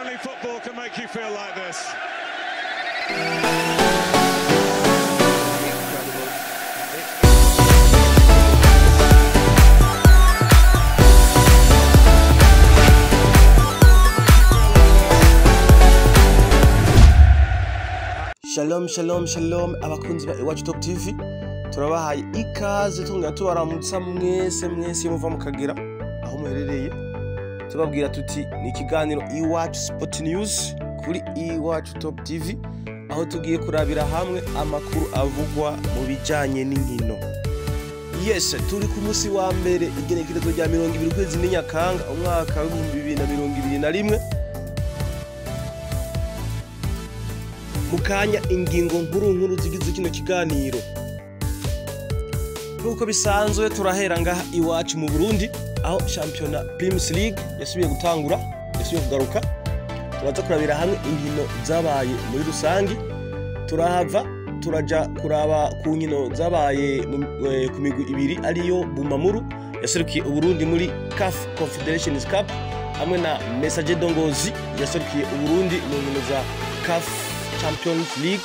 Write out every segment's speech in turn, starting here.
Only football can make you feel like this. Shalom shalom shalom abakunzi ba Iwacu Top TV turabahaye ikaze tunga tubaramutsa mwese muva mukagera aho muherereye tubabwira tuti ni ikiganiro Iwacu Sport News kuri Iwacu Top TV aho tugiye kurabira hamwe amakuru avugwa mu bijanye n'inkino. Yes, turi ku munsi wa mbere igenekerezo rya 20 kwezi n'Nyakanga umwaka wa 2021 mukanya ingingo nkuru zigize kino kiganiro. Nkuko bisanzwe turahera ngaha iwacu mu Burundi aho Championnat Premier League yasubiye gutangura, yasubiye kugaruka. Turaza kurabira hamwe inkino zabaye muri rusangi. Turahava turaja kuraba ku nkino zabaye ku migwi ibiri ariyo Bumamuru yaserukiye Uburundi muri CAF Confederations Cup hamwe na Messager Dongozi yaserukiye Uburundi mu nkino za CAF Champions League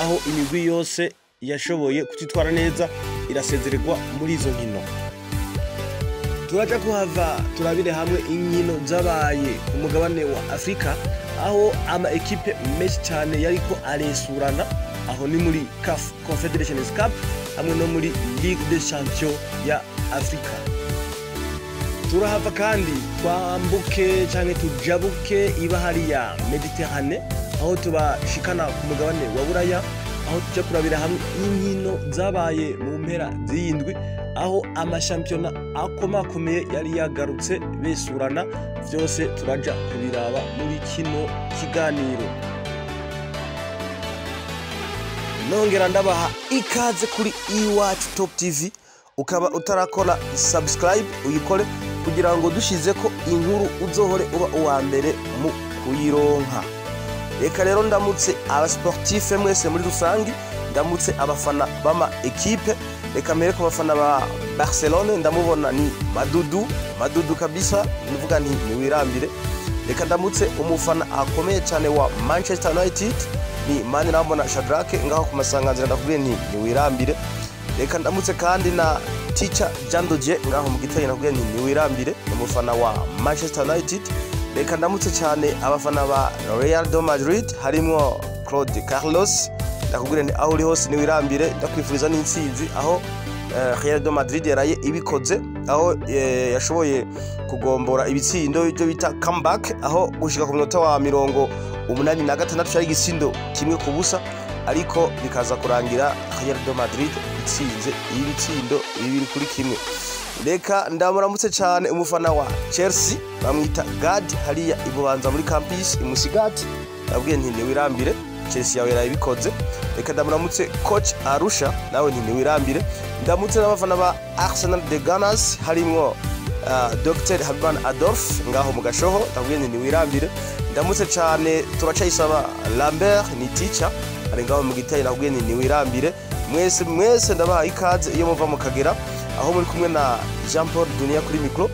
aho imigwi yose yashoboye kutitwara neza irasezererwa muri izo nkino. Turaja kuhava turabire hamwe inkino zabaye ku mugabane wa Afrika aho ama equipe menshi cyane yariko aresurana aho ni muri CAF Confederations Cup hamwe no muri Ligue des Champions ya Afrika. Turahava kandi twambuke canke tujabuke ibahari ya Mediterane aho tubashikana ku mugabane wa Buraya aho tujya kurabira hamwe inkino zabaye mu mpera z'indwi aho amashampiyona akomakomeye yari yagarutse besurana. Vyose turaja kubiraba muri kino kiganiro. Nongera ndabaha ikaze kuri Iwacu Top TV, ukaba utarakora subscribe uyikore kugira ngo dushize ko inkuru uzohore uba uwa mbere mu kuyironka. Reka rero ndamutse abasportif mwese muri rusangi, ndamutse abafana bama equipe. Reka mere ko bafana ba Barcelona ndamubona ni Madudu kabisa, nivuga nti niwirambire. Reka ndamutse umufana akomeye cyane wa Manchester United ni mani nambona Shadrake ngaho ku masanganzira ndakubwiye nti niwirambire. Reka ndamutse kandi na Teacher Jandoje ngaho mu Giteye ndakubwiye nti niwirambire, umufana wa Manchester United. Reka ndamutse cyane abafana ba Real de Madrid harimo Claude Carlos ndakubwire nti aho uri hose niwirambire, ndakwifuriza n'intsinzi aho Real de Madrid yaraye ibikoze aho yashoboye kugombora ibitsindo byo bita comeback aho gushika ku minota wa 86 cyari igisindo kimwe ku busa, ariko bikaza kurangira Real de Madrid itsinze ibitsindo 2-1. Reka ndamuramutse cyane umufana wa Chelsea bamwita Gad hariya ibubanza muri campus imusigati ndabwiye nti niwirambire, Chelsea yawe yarabikoze. Reka ndamuramutse coach Arusha nawe nti niwirambire. Ndamutse n'abafana ba Arsenal de Gunners harimo Dr Haban Adolf ngaho mu Gashoho ndabwiye nti niwirambire. Ndamutse cyane turacayisaba Lambert ni teacher ari ngaho mu Giteye ndabwiye nti niwirambire. Mwese ndabaha ikaze iyo muva mu Kagera aho muri kumwe na Jean Paul Dunia kuri micro.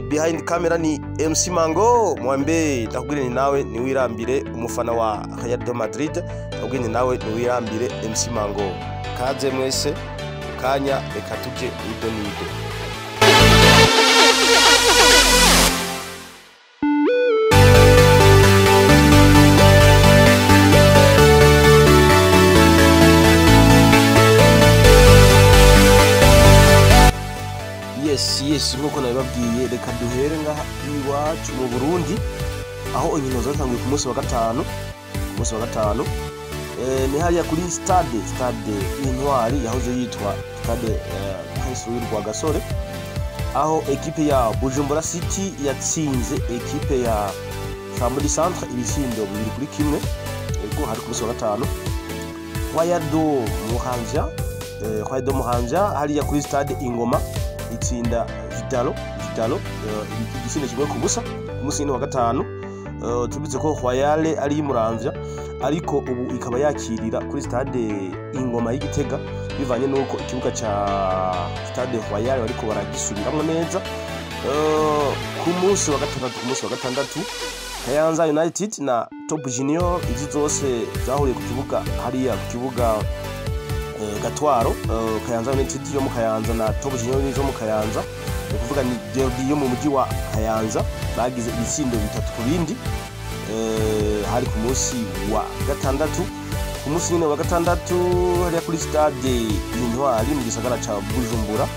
Behind camera ni MC Mango Mwambe ndakubwire ni nawe niwirambire umufana wa Real de Madrid ndakubwire ni nawe niwirambire MC Mango. Kaze mwese kanya reka tuje idonido. Yes nkuko nabibabwiye, reka duhere ngaha iwacu mu Burundi aho inkino zatangiye ku munsi wa gatanu. Ni hariya kuri stade Intwari yahoze yitwa stade Prince Rwa Gasore aho equipe ya Bujumbura City yatsinze equipe ya Family Centre ibitsindo 2-1. Ego hari ku munsi wa gatanu. Royal do Muramvya hariya kuri stade Ingoma itsinda Vitalo igisindo kimwe ku busa ku munsi wa gatanu. Tubitse ko Royal ari Muramvya ariko ubu ikaba yakirira kuri stade Ingoma y'Igitega bivanye nuko ikibuga ca stade Royal bariko baragisubiramo neza. Ku munsi wa gatandatu Kayanza United na Top Junior izi zose zahuriye ku kibuga hariya ku kibuga Gatwaro. Kayanza United yo mu Kayanza na Top Junior zo mu Kayanza, ni kuvuga ni derby yo mu mujyi wa Kayanza, bagize ibitsindo 3 ku bindi hari ku munsi wa gatandatu. Ku munsi nyine wa gatandatu hariya kuri stade Intwari mu gisagara ca Bujumbura,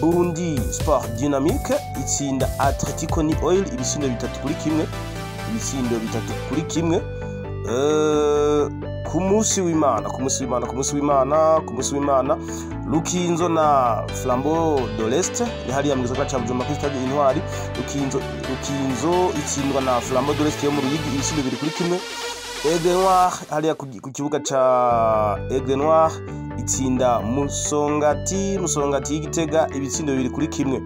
Burundi Sport Dynamique itsinda Atletico Ni Oil ibitsindo 3 kuri kimwe, ibitsindo 3 kuri kimwe. Ku munsi w'Imana Rukinzo na Flambeau de l'Est ni hariya mu gisagara ca Bujumbura kuri stade Intwari. Rukinzo itsindwa na Flambeau de l'Est yo mu Ruyigi ibitsindo 2 kuri kimwe. Aigle Noir hariya ku kibuga ca Aigle Noir itsinda Musongati y'Igitega ibitsindo 2 kuri kimwe.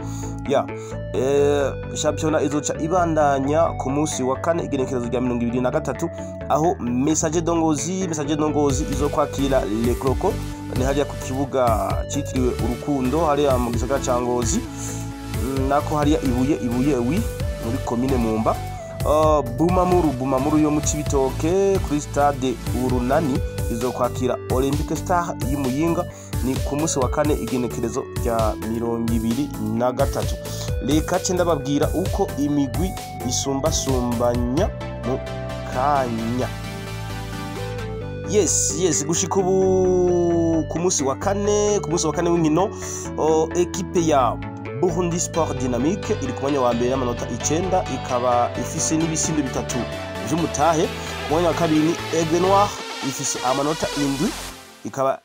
Championnat izoca ibandanya ku munsi wa kane igenekerezo rya 2023 aho Messager Dongozi izokwakira Le Croco ni hariya ku kibuga citiriwe Urukundo hariya mu gisagara ca Ngozi, nako hariya ibuye muri commune Mumba. Bumamuru yo mu Cibitoke kuri stade Urunani izokwakira Olympic Star y'Imuyinga ni ku munsi wa kane igenekerezo rya 2023. Reka ndababwira uko imigwi isumbasumbanya mu kanya. Yes gushika ubu ku munsi wa kane w'inkino equipe ya Burundi Sport Dynamique iri ku mwanya wa mbere y'amanota 9 ikaba ifise n'ibisindo 3 vy'umutahe. Ku mwanya wa kabiri ni Aigle Noir ifise amanota 7 ikaba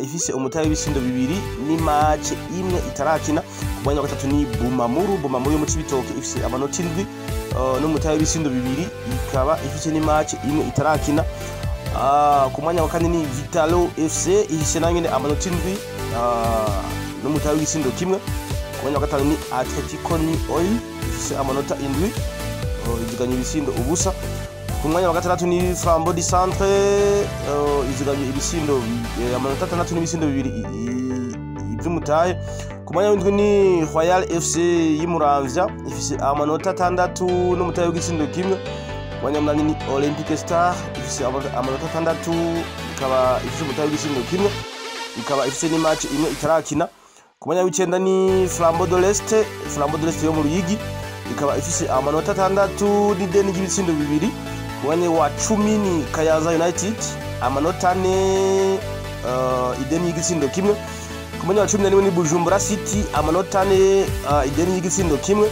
ifise umutahe w'ibisindo 2 ni match imwe itarakina. Ku mwanya wa gatatu ni Bumamuru yo mu Cibitoke ifise amanota 7 n'umutahe w'ibisindo 2 ikaba ifise ni match imwe itarakina. Ku mwanya wa kane ni Vitalo FC ifise nanyene amanota 7 n'umutahe w'ibisindo 1. Ku mwanya wa gatanu ni Atletico Ni Oil ifise amanota 7 iziganya ibisindo ubusa. Ku mwanya wa gatandatu ni Flambeau du Centre iziganya ibisindo amanota 6 n'ibisindo 2 ivy'umutahe. Ku mwanya w'indwi ni Royal FC y'Imuramvya ifise amanota 6 n'umutahe w'igisindo 1. Ku mwanya wa 8 ni Olympic Star ifise amanota 6 ikaba ifise umutahe w'igisindo 1 ikaba ifise ni match imwe itarakina. Ku mwanya w'icenda ni Flambeau de l'Est yo mu Ruyigi ikaba ifise amanota 6 n'ideni ry'ibitsindo 2. Ku mwanya wa 10 ni Kayanza United amanota 4 ideni y'igitsindo 1. Ku mwanya wa 11 ni Bujumbura City amanota 4 ideni y'igitsindo 1.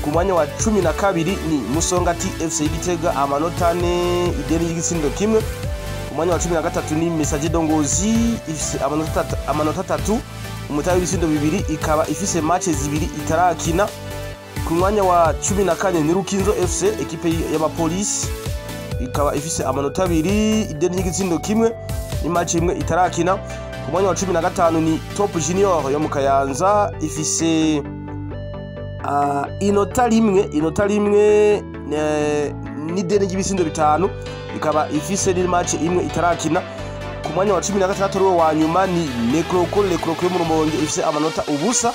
Ku mwanya wa 12 ni Musongati FC Igitega amanota 4 ideni y'igitsindo 1. Ku mwanya wa 13 ni Messager Dongozi ifise amanota 3 umutahe w'ibisindo 2 ikaba ifise match 2 itarakina. Ku mwanya wa 14 ni Rukinzo FC equipe y'abapolisi ikaba ifise amanota 2 ideni y'igitsindo 1 ni match imwe itarakina. Ku mwanya wa 15 ni Top Junior yo mu Kayanza ifise inota rimwe n'ideni ry'ibisindo 5 ikaba ifise ni match imwe itarakina. Ku mwanya wa 16 rwo wa nyuma ni Le Croco yo mu Rumonge ifise amanota ubusa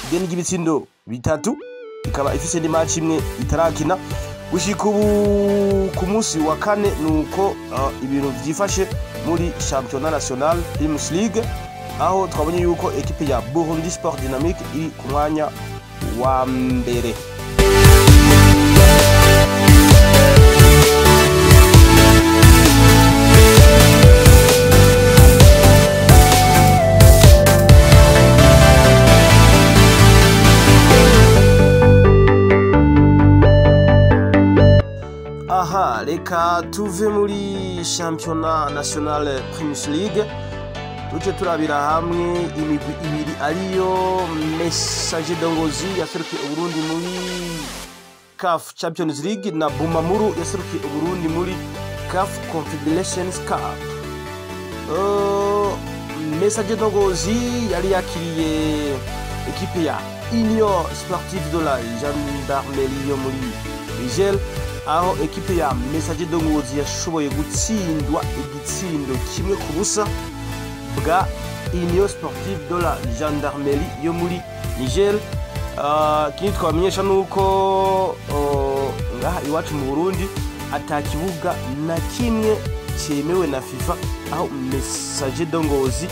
ideni ry'ibitsindo 3 ikaba ifise ni match imwe itarakina. Gushika ubu ku munsi wa kane nuko ibintu vyifashe muri Championnat National Primus League aho twabonye yuko equipe ya Burundi Sport Dynamique iri ku mwanya wa mbere. Reka tuve muri Championnat National Primus League tuje turabira hamwe imigwi ibiri ariyo Messager Dongozi yaserukiye Burundi muri CAF Champions League na Bumamuru yaserukiye Burundi muri CAF Confederations Cup. Messager Dongozi yari yakiriye equipe ya Union Sportive de la Gendarmerie yo muri Niger aho equipe ya Messager Dongozi yashoboye gutsindwa igitsindo 1-0 bwa Union Sportive de la Gendarmerie yo muri Niger. Kini twamenyesha nuko ngaha iwacu mu Burundi atakibuga na kimwe cyemewe na FIFA aho Messager de Ngozi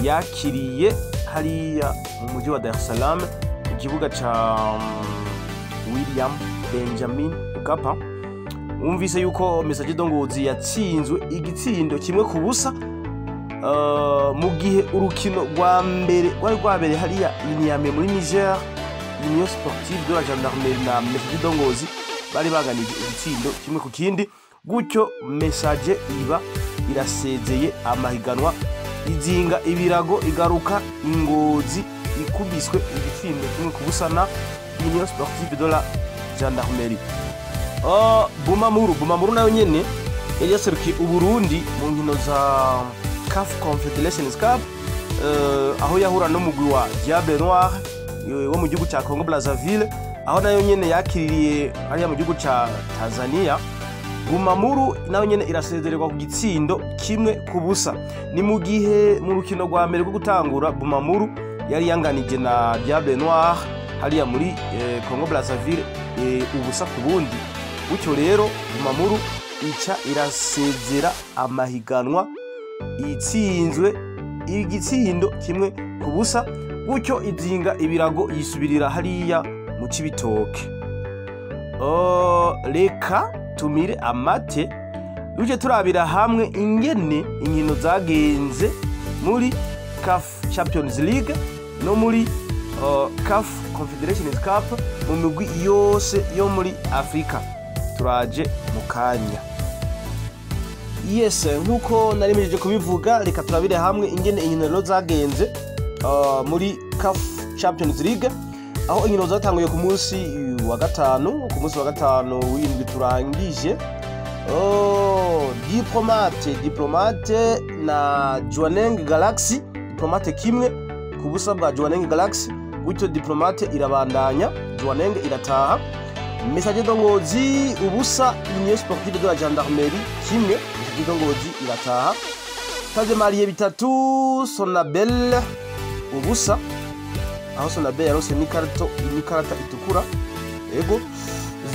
yakiriye hariya mu mujyi wa Dar es Salaam ku kibuga ca William Benjamin Mkapa. Umvise yuko Messager de Ngozi yatsinzwe igitsindo kimwe ku busa mu gihe urukino rwa mbere rwari rwabereye hariya Niamey muri Niger. Union Sportive de la Gendarmerie na Messager de Ngozi bari baganije igitsindo kimwe ku kindi, gutyo Messager iba irasezeye amahiganwa, izinga ibirago igaruka Ingozi ikubiswe igitsindo kimwe ku busa na Union Sportive de la Gendarmerie. Bumamuru nayo nyene yari yaserukiye Uburundi mu nkino za CAF Confederations Cup aho yahura n'umugwi wa Diable Noir wo mu gihugu cya Congo Brazzaville, aho nayo nyene yakiririye hariya mu gihugu cya Tanzania. Bumamuru nayo nyene irasezererwa ku gitsindo kimwe ku busa. Ni mu gihe mu rukino rwa mbere rwo gutangura Bumamuru yari yanganije na Diable Noir hariya muri Congo Brazzaville ubusa ku bundi. Gutyo rero Bumamuru ica irasezera amahiganwa itsinzwe igitsindo kimwe ku busa, gutyo izinga ibirago yisubirira hariya mu Cibitoke. Reka tumire amate duje turabira hamwe ingene inkino zagenze muri CAF Champions League no muri CAF Confederations Cup mu migwi yose yo muri Afrika. Turaje mu kanya. Yes, nkuko narimejeje kubivuga, reka turabire hamwe ingene inkino zagenze muri CAF Champions League, aho inkino zatanguye ku munsi wa gatanu w'indwi turangije. Diplomate na Jwaneng Galaxy, Diplomate kimwe ku busa bwa Jwaneng Galaxy, gutyo Diplomate irabandanya, Jwaneng irataha. Messager de Ngozi ubusa, Union Sportive de la Gendarmerie kimwe, Messager de Ngozi irataha. Taze Marie bitatu, Sonabel ubusa, aho Sonabel yarose n'ikarata itukura. Ego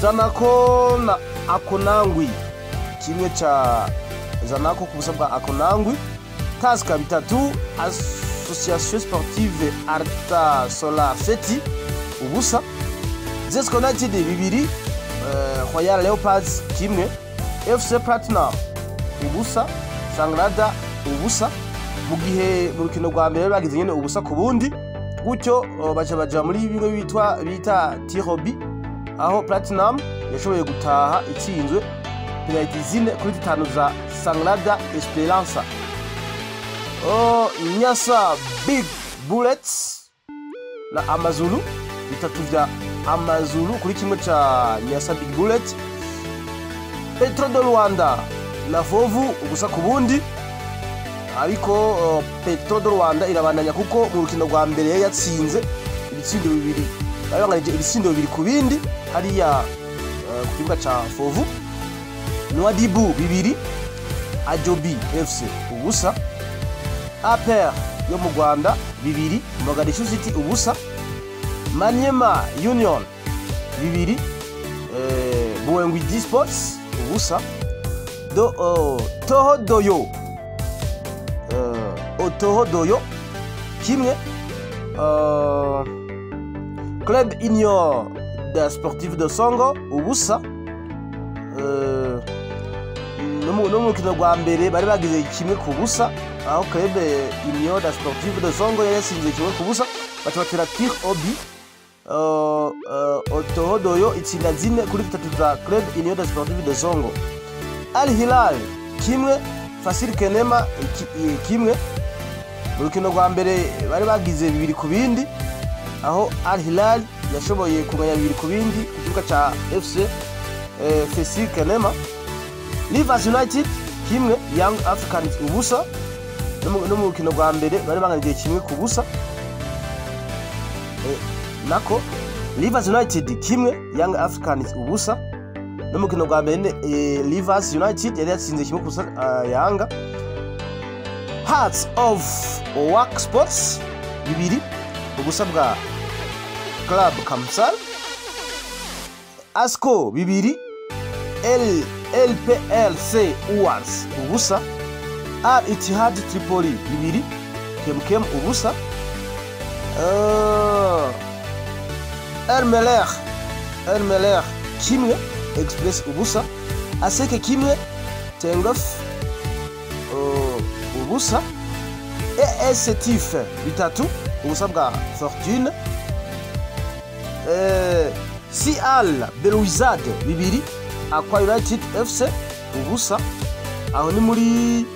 Zanaco na Akonangwi kimwe cha Zanaco ku busa bwa Akonangwi. Taska bitatu, Association Sportive Arta Solar Feti ubusa. Zesco United bibiri, Royal Leopards kimwe, FC Platinum ubusa, Sangrada ubusa. Mu gihe mu rukino rwa mbere bagize nyene ubusa ku bundi, gutyo baja muri bimwe bita Tirobi, aho Platinum yashoboye gutaha itsinzwe penalty zine kuri 5 za Sangrada Esperança. Nyasa Big Bullets na Amazulu bitatu vya Amazulu kuri kimwe cha Nyasa Big Bullet. Petro de Rwanda na Vovu ubusa ku bundi, ariko Petro de Rwanda irabandanya kuko mu rukino rwa mbere yatsinze ibitsindo bibiri, bayanganije ibitsindo bibiri ku bindi hariya ku kibuga cha Vovu. Nwadibu bibiri, Ajobi FC ubusa. APR yo mu Rwanda bibiri, Mogadishu City ubusa. Maniema Union bibiri, Buengwi Sports ubusa. Toho Doyo kimwe, Club Union de Sportive de Songo ubusa. No mu kino rwa mbere bari bagize kimwe ku busa, aho Club Union de Sportive de Songo yasinze kimwe ku busa, batera tir obi. Toho Doyo itsinda zine kuri 3 za Club Union de Sportive de Songo. Al Hilal kimwe, Fasil Kenema kimwe. Mu rukino rwa mbere bari bagize bibiri ku bindi, aho Al Hilal yashoboye kuganya bibiri ku bindi ku kibuga ca FC Fasil Kenema. Rivers United kimwe, Young Africans ubusa. No mu rukino rwa mbere bari banganije kimwe ku busa. Nako Rivers United kimwe, Young Africans ubusa. No mu rukino rwa mbere Rivers United yari yatsinze kimwe ku busa Yanga. Hearts of Oak Sports bibiri ubusa bwa Club Kamsal. Asco bibiri, LPLC Uwars ubusa. Al Ittihad Tripoli bibiri Kemkem ubusa. El Merreikh kimwe Express ubusa. Aseke kimwe Tengof ubusa. ES Tif bitatu ubusa bwa Fortune. CL Belouizdad bibiri Aqua United FC ubusa. Aho ni muri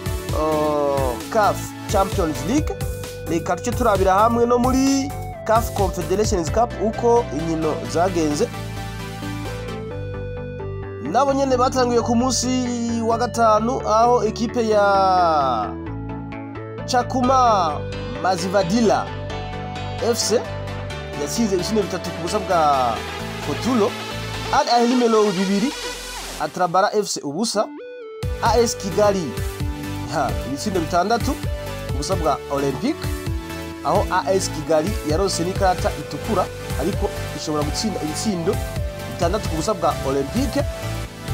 CAF Champions League. Reka tuce turabira hamwe no muri CAF Confederations Cup uko inkino zagenze. Nabo nyene batanguye ku munsi wa gatanu aho ekipe ya Chakuma Mazivadila FC yasize ibisine bitatu ku busa bwa Fotulo. Al Ahly Melo bibiri Atrabara FC ubusa. AS Kigali ibisine bitandatu ku busa bwa Olympique, aho AS Kigali yarose n'ikarata itukura ariko ishobora gutsinda ibitsindo bitandatu ku busa bwa Olympique.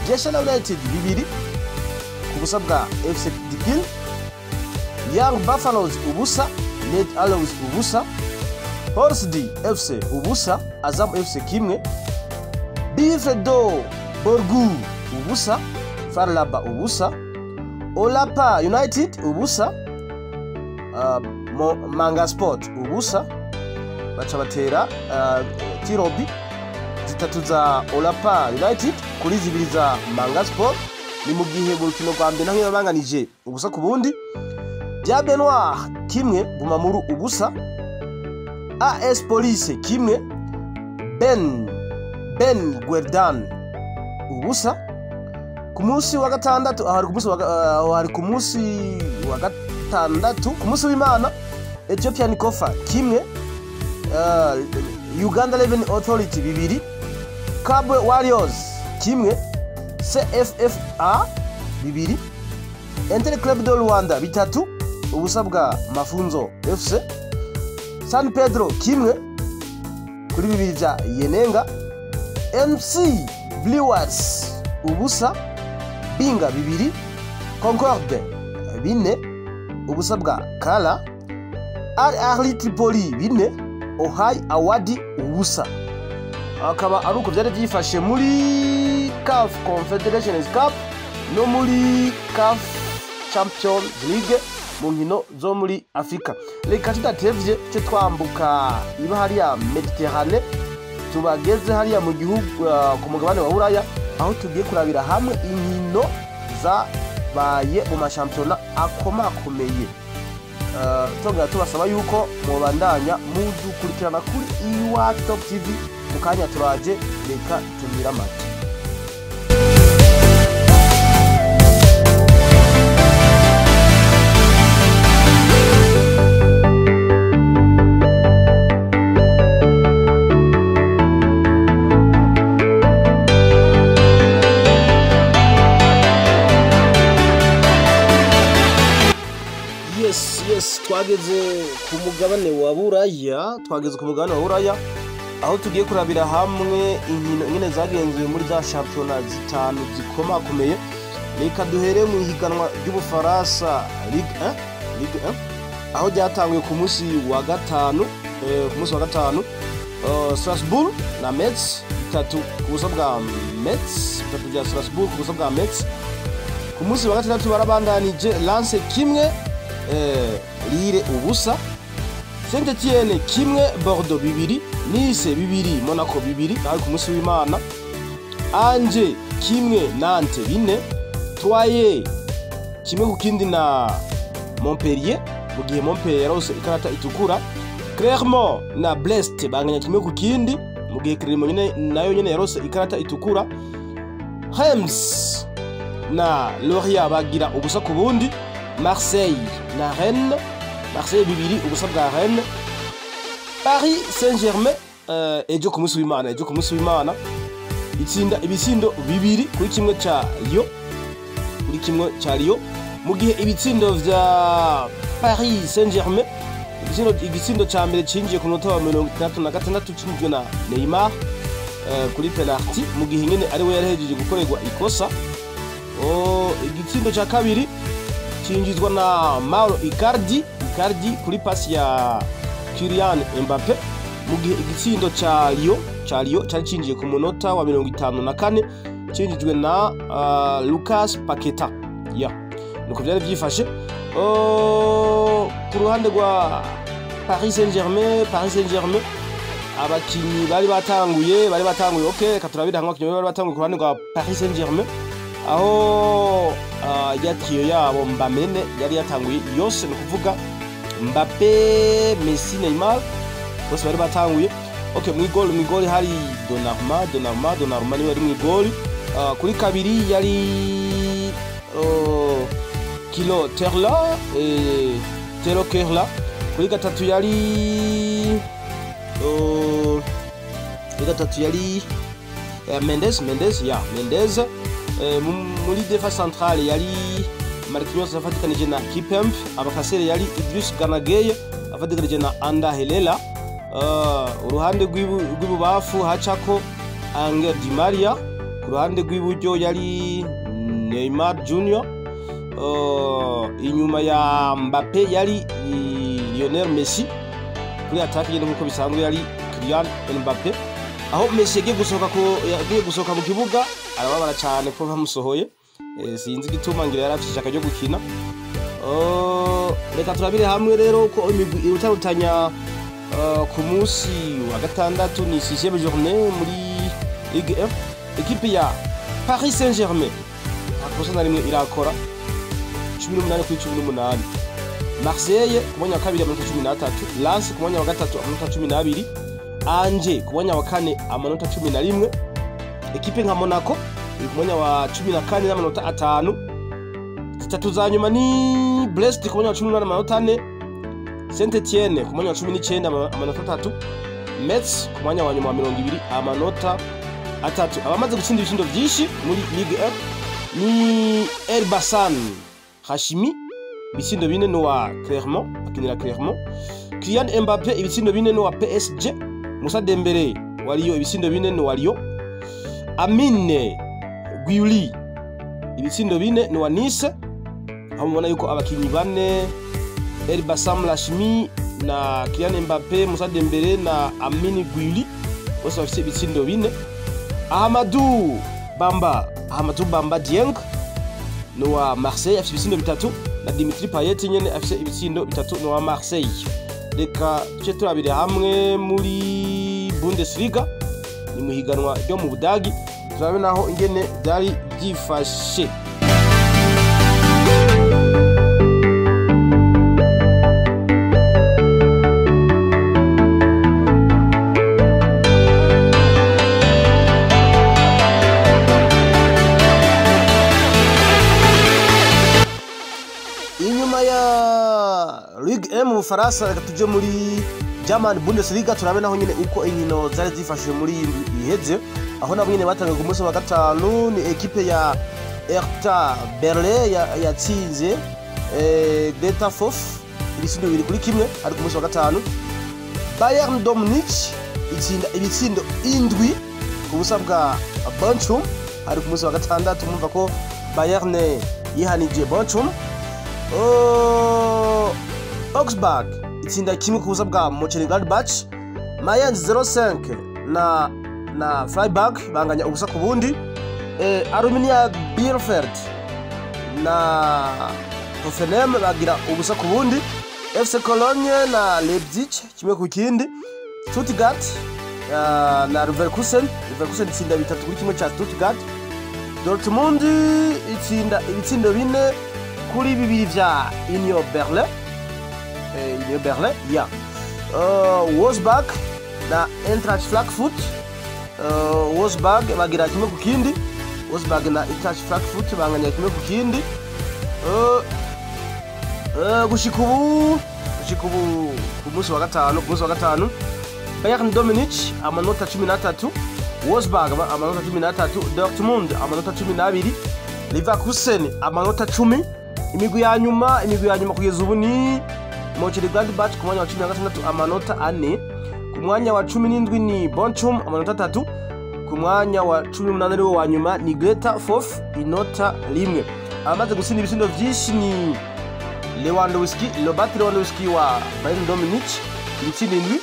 Jeshala United bibiri ku busa bwa FC Dikil. Young Buffaloes ubusa. Red Arrows ubusa. Horsedi FC ubusa. Azam FC kimwe. Bifedo Borgu ubusa. Farlaba ubusa. Olapa United ubusa. Manga Sport ubusa. Baca batera Tirobi zitatu za Olapa United kuri zibiri za Manga Sport. Ni mu gihe burukino rwa mbere naho yabanganije ubusa ku bundi. Diable Noir kimwe Bumamuru ubusa. AS Police kimwe Ben Guerdan ubusa. Ku munsi wa gatandatu ku munsi w'Imana Ethiopian Kofa kimwe. Uganda Revenue Authority bibiri. Kabwe Warriors kimwe. CFFA bibiri. Inter Club de Rwanda bitatu ubusa bwa Mafunzo FC. San Pedro kimwe kuri bibiri bya Yenenga. MC Brewers ubusa. Binga bibiri. Concorde bine ubusa bwa Kala. Al Ahly Tripoli bine. Ohai Awadi ubusa. Akaba ari uko byari byifashe muri CAF Confederations Cup no muri CAF Champions League mu nkino zo muri Afrika. Reka tudatevye cyo twambuka iba hariya Mediterane tubageze hariya mu gihugu ku mugabane wa Buraya aho tugiye kurabira hamwe inkino zabaye mu mashampiyona akomakomeye. Tonga tubasaba yuko mubandanya mudukurikirana kuri Iwacu Top TV. Mukanya turaje reka tumira mate. Yes, twageze ku mugabane wa Buraya, aho tugiye kurabira hamwe inkino nyine zagenzuwe muri za shampiyona zitanu zikomakomeye. Reka duhere mu higanwa ry'Ubufaransa Ligue 1 aho ryatanguye ku munsi wa gatanu. Strasbourg na Metz bitatu ku busa bwa Metz. Bitatu bya Strasbourg ku busa bwa Metz. Ku munsi wa gatandatu barabandanije Lens kimwe Lille ubusa. Saint-Etienne kimwe Bordeaux bibiri. Nice bibiri Monaco bibiri ari ku munsi w'Imana. Angers kimwe Nantes bine. Troyes kimwe ku kindi na Montpellier mu gihe Montpellier yarose ikarata itukura. Clermont na Brest banganya kimwe ku kindi mu gihe Clermont nayo nyene yarose ikarata itukura. Reims na Lorient bagira ubusa ku bundi. Marseille na Rennes. Marseille bibiri ubusa bwa Rennes. Paris Saint-Germain ejo ku munsi w'Imana itsinda ibisindo bibiri kuri kimwe ca Lyon. Mu gihe ibitsindo vya Paris Saint-Germain igisindo ca mbere cinjiye ku munota wa 66 cinjwe na Neymar. kuri penalty mu gihe nyene ari we yarahejeje gukorerwa ikosa. Igitsindo ca kabiri cinjizwa na Mauro Icardi kuri pasi ya Kylian Mbappe, mu gihe igitsindo ca Lyon cari cinjiye ku munota wa 54 cinjijwe na Lucas Paqueta. Nuko vyari vyifashe ku ruhande rwa Paris Saint-Germain abakinyi bari batanguye okay, reka turabira hamwe abakinyi bari batanguye ku ruhande rwa Paris Saint-Germain, aho ya trio yabo Mbamene yari yatanguye yose, ni kuvuga Mbappe, Messi, Neymar bose bari batanguye. Okay, mu igoli hari Donnarumma niwe ari mu igoli. Kuri kabiri yari Thilo Kehrer. Kuri gatatu yari Mendes. Muri defa centrale yari Marquinhos afatikanije na Kipembe. Abakasere yari Idris Gana Gueye afatikanije na Anda Helela. Uruhande rw'ibubafu hacako Angel Di Maria. Ku ruhande rw'iburyo yari Neymar Junior. Inyuma ya Mbappe yari Lionel Messi. Kuri attaque yene nkuko bisanzwe yari Kylian Mbappe. Aho Messi yagiye gusohoka mu kibuga arababara cyane ko bamusohoye. Sinzi gituma ngira yarafite ishaka ryo gukina. Reka turabire hamwe rero ko imigwi irutarutanya ku munsi wa gatandatu ni 6e journée muri Ligue 1. Equipe ya Paris Saint-Germain akosa na rimwe irakora 18 kuri 18. Marseille ku mwanya wa kabiri amanota 13, Lens ku mwanya wa gatatu amanota 12, Angers ku mwanya wa kane amanota 11. Equipe nka Monaco ku mwanya wa 14 n'amanota 5. Zitatu za nyuma ni Brest ku mwanya wa 18 n'amanota 4, Saint-Etienne ku mwanya wa 19 amanota 3, Metz ku mwanya wa nyuma wa 20 amanota 3. Abamaze gutsinda ibitsindo byinshi muri Ligue 1 ni Elbasan Hashimi, ibitsindo 4 no wa Clermont, akinira Clermont. Kylian Mbappe ibitsindo 4 no wa PSG. Moussa Dembélé wa Lyon ibitsindo 4 no wa Lyon. Amine Guili ibitsindo 4 no wa Nice. Aho mubona yuko abakinyi bane Elbasan Hashimi na Kylian Mbappe, Moussa Dembélé na Amine Guili bose bafite ibitsindo 4. Amadou Bamba Dieng no wa Marseille afite ibitsindo 3, na Dimitri Payet nyene afite ibitsindo 3 no wa Marseille. Reka tuce turabire hamwe muri Bundesliga, ni muhiganwa ryo mu Budagi, turabe naho ingene byari byifashe. Ligue 1 mu Faransa, reka tuje muri German Bundesliga turabe naho nyine uko inkino zari zifashije muri iheze, aho nabo nyine batanga ku munsi wa gatanu. Ni equipe ya Hertha Berlin yatsinze Greuther Fürth ibitsindo 2-1 ari ku munsi wa gatanu. Bayern Munich itsinda ibitsindo 7 ku busa bwa Bochum ari ku munsi wa gatandatu. Mumva ko Bayern yihanije Bochum. Augsburg itsinda 1 ku busa bwa Mönchengladbach. Mainz 0-5 na Freiburg banganya ubusa ku bundi. Arminia Bielefeld na Hoffenheim bagira ubusa ku bundi. FC Cologne na Leipzig 1 ku kindi. Stuttgart na Leverkusen itsinda 3-1 cha Stuttgart. Dortmund itsinda ibitsindo 4 kuri 2 vya Union Berlin. Wolfsburg na Eintracht Frankfurt. Wolfsburg bagira 1 ku kindi. Wolfsburg na Eintracht Frankfurt banganya 1 ku kindi. Gushikubu ku munsi wa gatanu Bayern Munich amanota 13, Wolfsburg amanota 13, Dortmund amanota 12, Leverkusen amanota 10. Imigwi ya nyuma kugeza ubu ni Mönchengladbach ku mwanya wa 16 amanota 4, ku mwanya wa 17 ni Bochum amanota 3, ku mwanya wa 18 ariwo wa nyuma ni Greta Fof inota rimwe. Amaze gutsinda ibitsindo vyinshi ni Robert Lewandowski wa Bayern Munich ibitsindo 7,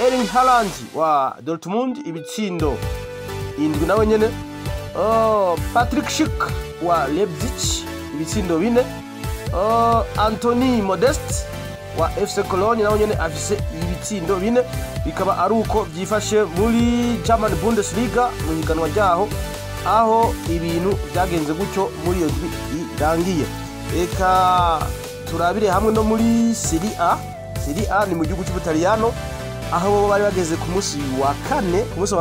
Erling Haaland wa Dortmund ibitsindo 7 nawe nyene, Patrick Schick wa Leipzig ibitsindo 4, Anthony Modeste wa FC Cologne nawe nyene afise ibitsindo 4. Bikaba ari uko byifashe muri German Bundesliga mu higanwa ryaho, aho ibintu byagenze gutyo muri iyo ndwi irangiye. Eka turabire hamwe no muri Serie A. Serie A ni mu gihugu cy'Ubutaliyano, aho bo bari bageze ku munsi wa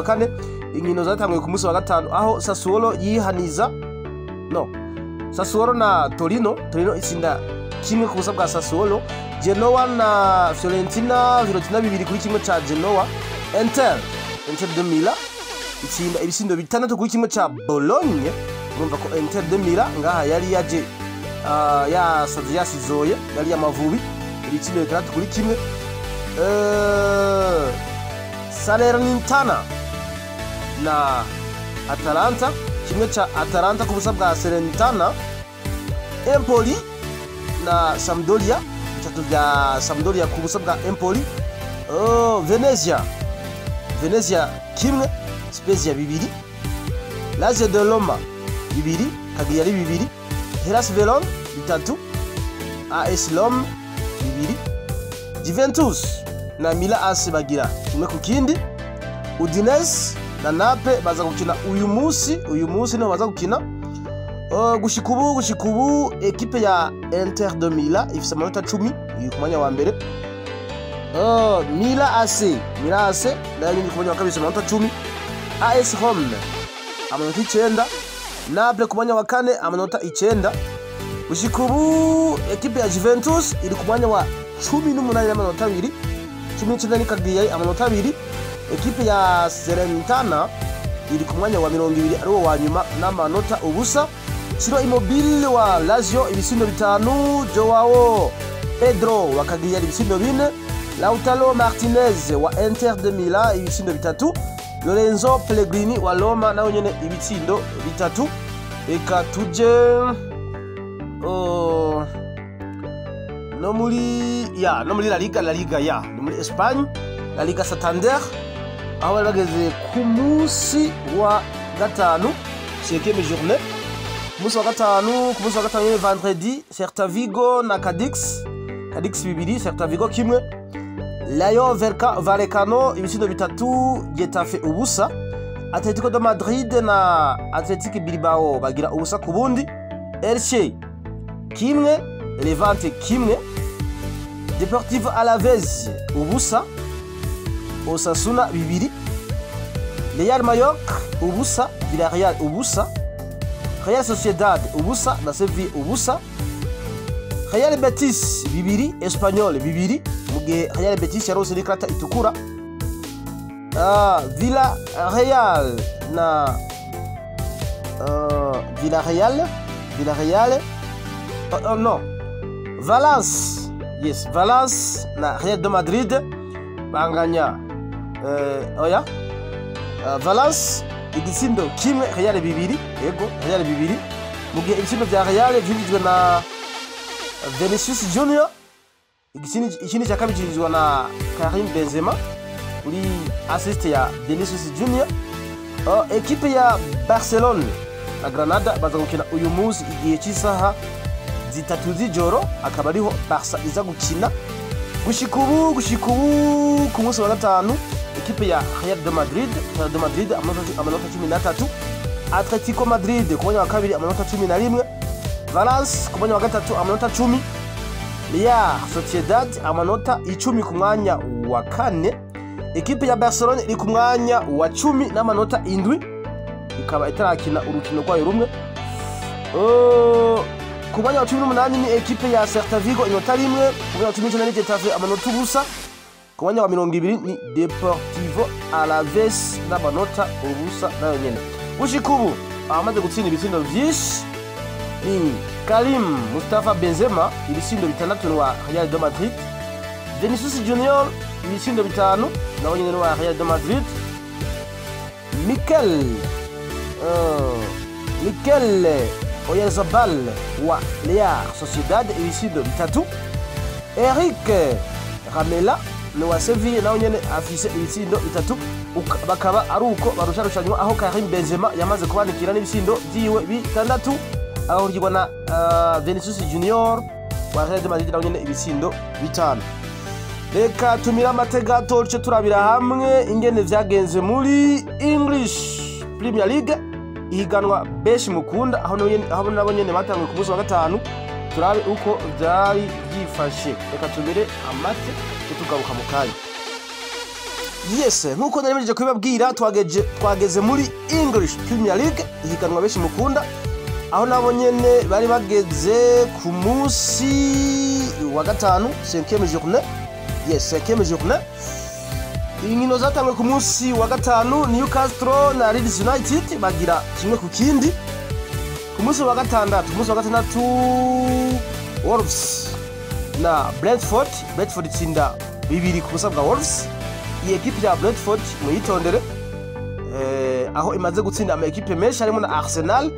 kane, inkino zatangiye ku munsi wa gatanu, aho Sassuolo na Torino itsinda kimwe ku busa bwa Sassuolo. Genoa na Fiorentina 2-1 kuri kimwe cha Genoa. Inter de Milan itsinda ibisindo 6 kuri kimwe cha Bologna. Urumva ko Inter de Milan ngaha yari yaje yasaze yasizoye yari y'Amavubi ibitsindo 6 kuri kimwe. Salernitana na Atalanta, kimwe cha Atalanta ku busa bwa Salernitana. Empoli na Sampdoria, bitatu vya Sampdoria ku busa bwa Empoli. Venezia kimwe, Spezia 2, Lazio de Roma 2, Cagliari 2, Hellas Verona 3, AS Roma 2, Juventus na Milan AC bagira kimwe ku kindi. Udinese na Napoli baza gukina uyu munsi no baza gukina. Gushikubu ekipe ya Inter de Milan ifise amanota 10 ku mwanya wa mbere. Milan AC nayo ku mwanya wa kabiri amanota 10. AS Roma amanota 9. Napoli ku mwanya wa kane amanota 9. Gushikubu ekipe ya Juventus iri ku mwanya wa 18 n'amanota 2. 19 ni Cagliari amanota 2. Ekipe ya Salernitana iri ku mwanya wa 20 ariwo wa nyuma n'amanota ubusa. Ciro Immobile wa Lazio ibisindo 5, Joao Pedro wa Cagliari ibisindo 4, Lautaro Martinez wa Inter de Milan ibisindo 3, Lorenzo Pellegrini wa Roma nawe nyene ibitsindo 3. Eka tuje no muri La Liga ni muri Espagne, La Liga Santander, aho bari bageze ku munsi wa gatanu, 5e journée. Ku munsi wa gatanu vendredi, Celta Vigo na Cadix 2, Celta Vigo kimwe. Rayo Vallecano ibisindo 3, Getafe ubusa. Atletico de Madrid na Athletic Bilbao bagira ubusa ku bundi. Elche kimwe, Levante kimwe. Deportivo Alaves ubusa, Osasuna 2, Real Mallorca ubusa, Villarreal ubusa, Real Sociedad ubusa na Sevilla ubusa. Real Betis 2, Espanyol 2, mugihe Real Betis yarose ikarata itukura. Villarreal na Valence na Real de Madrid banganya Valence igisindo kimwe, Real 2, Real 2, mugihe ibisindo vya Real vyinjijwe na Vinicius Junior. Ikindi cya kabiri cyinjizwa na Karim Benzema uri assist ya Vinicius Junior. Ekipe ya Barcelona na Granada baza gukina uyu munsi igihe cy'isaha 3 z'ijoro, akaba ariho Barca iza gukina. Gushikubu ku munsi wa gatanu, ekipe ya Real de Madrid amanota 13, Atletico Madrid ku mwanya wa kabiri amanota 11, Valence ku mwanya wa gatatu amanota 10, Real Sociedad amanota 10 ku mwanya wa kane. Ekipe ya Barcelona iri ku mwanya wa 10 n'amanota 7, ikaba itarakina urukino rwayo rumwe. Ku mwanya wa 18 ni ekipe ya Celta Vigo inota 1, ku mwanya wa 19 ni Getafe amanota ubusa, ku mwanya wa 20 ni Deportivo Alaves n'amanota ubusa nayo nyene. Gushikubu amaze gutsinda ibitsindo vyinshi ni Karim Mustafa Benzema ibisindo 6 wa Real de Madrid, Vinicius Junior ibisindo 5 nawe nyene wa Real de Madrid, Mikel Oyarzabal wa Real Sociedad ibisindo 3. Eric Ramela ni wa Sevilla nawe nyene afise ibisindo 3, bakaba ari uko barusharushanywa aho Karim Benzema yamaze kubanikira n'ibisindo byiwe 6, aho rigwa na Vinicius Junior wa Real Madrid nawe nyene ibisindo 5. Reka tumira amatega torche turabira hamwe ingene vyagenze muri English Premier League ihiganwa beshi mukunda aho nabo nyene batangwe ku munsi wa 5. Turabe uko byari byifashe. Reka tumire amate tugaruka mu kanya. Yes, nkuko naremeje kubibabwira twageze muri English Premier League ihiganwa beshi mukunda aho nabo nyene bari bageze ku munsi wa 5 5e journée. Yes, 5e journée. Inkino zatangwe ku munsi wa 5 Newcastle na Leeds United bagira kimwe ku kindi. Ku munsi wa 6 Wolves na Brentford itsinda 2 ku busa bwa Wolves. Iyi equipe ya Brentford muyitondere aho imaze gutsinda ama equipe menshi harimo na Arsenal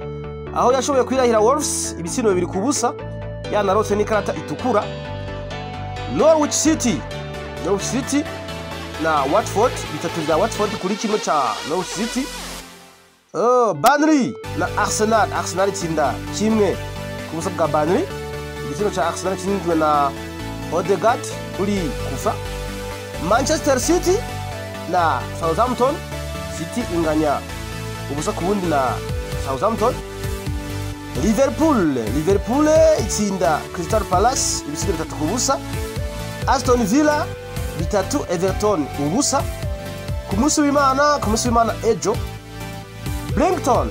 aho yashoboye kwirahira Wolves ibisino 2 ku busa yanarose n'ikarata itukura. Norwich City na Watford bitatu bya Watford kuri kimwe cha Norwich City. Burnley na Arsenal itsinda kimwe ku busa bwa Burnley. Igitego cha Arsenal kinjwe na Odegaard kuri kufa. Manchester City na Southampton City inganya ubusa ku bundi na Southampton. Liverpool itsinda Crystal Palace ibisigo 3 ku busa. Aston Villa 3 Everton ubusa. Ku munsi w'Imana ejo Brighton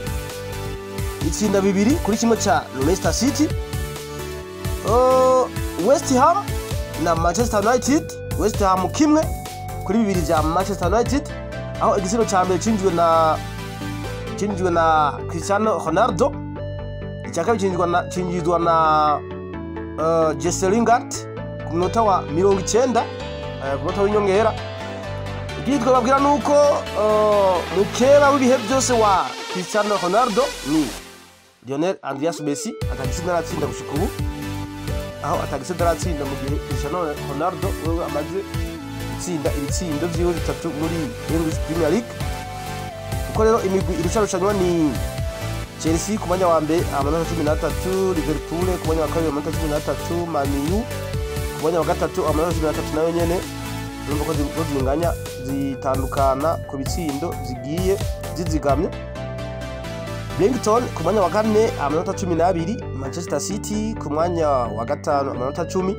itsinda 2 kuri kimwe cha Leicester City. West Ham na Manchester United. West Ham kimwe kuri 2 bya Manchester United aho igisiro cha mbere cinjwe na Cristiano Ronaldo. Icyaka cinjizwa na Jesse Lingard ku munota wa 90 ku munota w'inyongera. Igitwa babwira nuko mukeba w'ibihe byose wa Cristiano Ronaldo ni Lionel Andreas Messi atagisinda atsinda gushika ubu, aho atagisinda atsinda mu gihe Cristiano Ronaldo wewe amaze gutsinda ibitsindo vyiwe 3 muri English Premier League. Uko rero imigwi irusharushanywa ni Chelsea ku mwanya wa mbere amanota 13, Liverpool ku mwanya wa kabiri amanota 13, Man U ku mwanya wa gatatu amanota 13 nayo nyene. Urumva ko zinganya zitandukana ku bitsindo zigiye zizigamye. Brighton ku mwanya wa 4 amanota 12, Manchester City ku mwanya wa 5 amanota 10,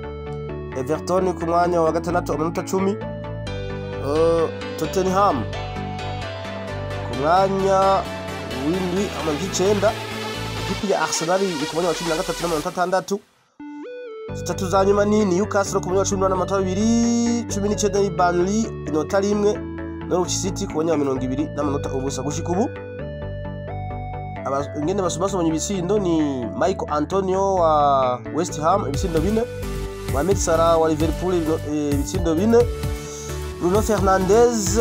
Everton ku mwanya wa 6 amanota 10, Tottenham ku mwanya w'indwi amanota 9, ikipe ya Arsenal ku mwanya wa 13 amanota 6. Zitatu za nyuma ni Newcastle ku mwanya wa 18 amanota 2, 19 ni Burnley inota 1, Norwich City ku mwanya wa 20 n'amanota ubusa gushika ubu. Ingene basomanye ibisindo ni Michael Antonio wa West Ham ibisindo 4, Mohamed Salah wa Liverpool ibisindo 4, Bruno Fernandes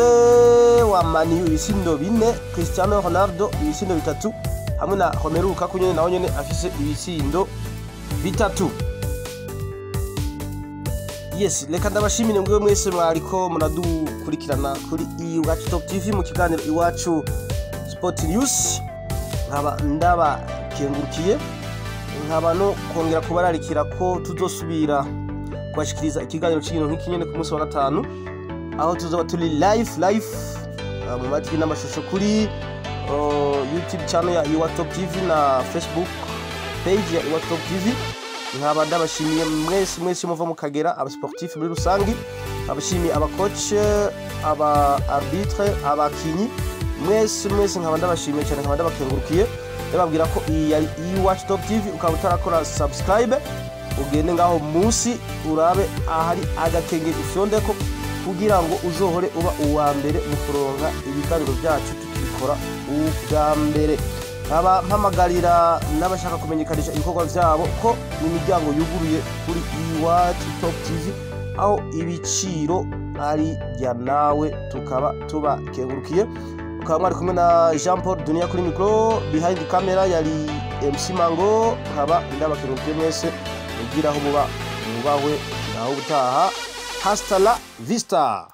wa Man U ibisindo 4, Cristiano Ronaldo ibisindo 3 hamwe na Romelu Lukaku nyene nawo nyene afise ibisindo 3. Yes, reka ndabashimire mwe mwese mwariko munadukurikirana kuri Iwacu Top TV mu kiganiro Iwacu Sport News. Nkaba ndabakengurukiye, nkaba no kongera kubararikira ko tuzosubira kubashikiriza ikiganiro cy'ino nk'ikinyene ku munsi wa 5 aho tuzoba turi live mu majwi n'amashusho kuri YouTube channel ya Iwacu Top TV na Facebook page ya Iwacu Top TV. Nkaba ndabashimiye mwese muva mu Kagera, aba sportif muri rusangi, abashimiye aba coach, aba arbitre, abakinyi mwese nkaba ndabashimiye cyane, nkaba ndabakengurukiye. Ndababwira ko iyi yari Iwacu Top TV. Ukaba utarakora subscribe ugende ngaho munsi urabe ahari agakenge ufyondeko kugira ngo uzohore uba uwa mbere mu kuronka ibiganiro byacu tukibikora ubwa mbere. Aba mpamagarira n'abashaka kumenyekanisha ibikorwa byabo ko imiryango yuguruye kuri Iwacu Top TV, aho ibiciro ari ya nawe tukaba tubakengurukiye. ukaba mwari kumwe na Jean Paul Dunia kuri micro, behind the camera yari MC Mango, nkaba ndabakirukiye mwese mugiraho mubahwe naho gutaha. Hasta la vista.